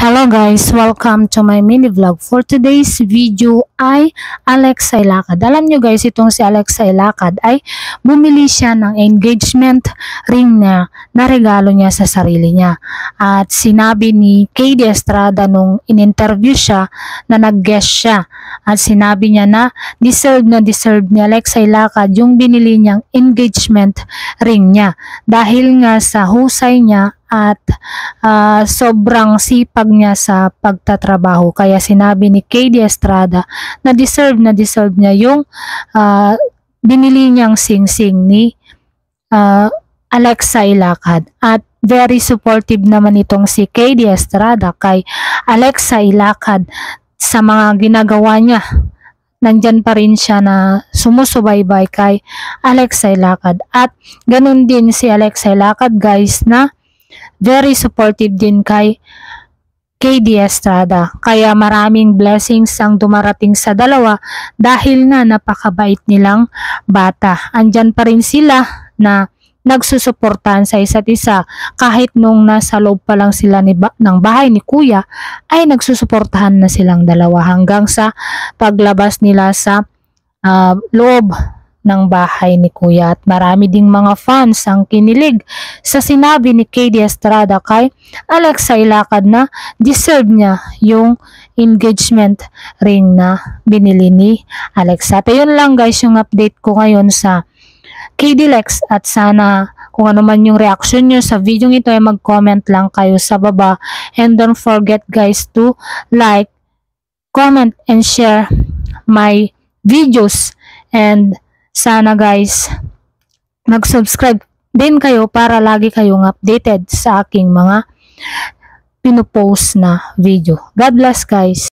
Hello guys, welcome to my mini vlog. For today's video ay Alex Ilacad. Alam nyo guys, itong si Alex Ilacad ay bumili siya ng engagement ring na regalo niya sa sarili niya. At sinabi ni KD Estrada nung in-interview siya na nag-guest siya. At sinabi niya na deserve ni Alex Ilacad yung binili niyang engagement ring niya. Dahil nga sa husay niya at sobrang sipag niya sa pagtatrabaho. Kaya sinabi ni KD Estrada na deserve niya yung binili niyang sing-sing ni Alexa Ilacad. At very supportive naman itong si KD Estrada kay Alexa Ilacad sa mga ginagawa niya. Nandyan pa rin siya na sumusubaybay kay Alexa Ilacad. At ganun din si Alexa Ilacad guys na very supportive din kay KD Estrada. Kaya maraming blessings ang dumarating sa dalawa dahil na napakabait nilang bata. Andyan pa rin sila na nagsusuportahan sa isa't isa. Kahit nung nasa loob pa lang sila ng bahay ni Kuya ay nagsusuportahan na silang dalawa hanggang sa paglabas nila sa loob ng bahay ni Kuya. At marami ding mga fans ang kinilig sa sinabi ni KD Estrada kay Alexa Ilacad na deserve niya yung engagement ring na binili ni Alexa. At yun lang guys yung update ko ngayon sa KD Lex, at sana kung ano man yung reaction nyo sa video ito ay mag-comment lang kayo sa baba, and don't forget guys to like, comment and share my videos, and sana guys mag-subscribe din kayo para lagi kayong updated sa aking mga pinupost na video. God bless guys.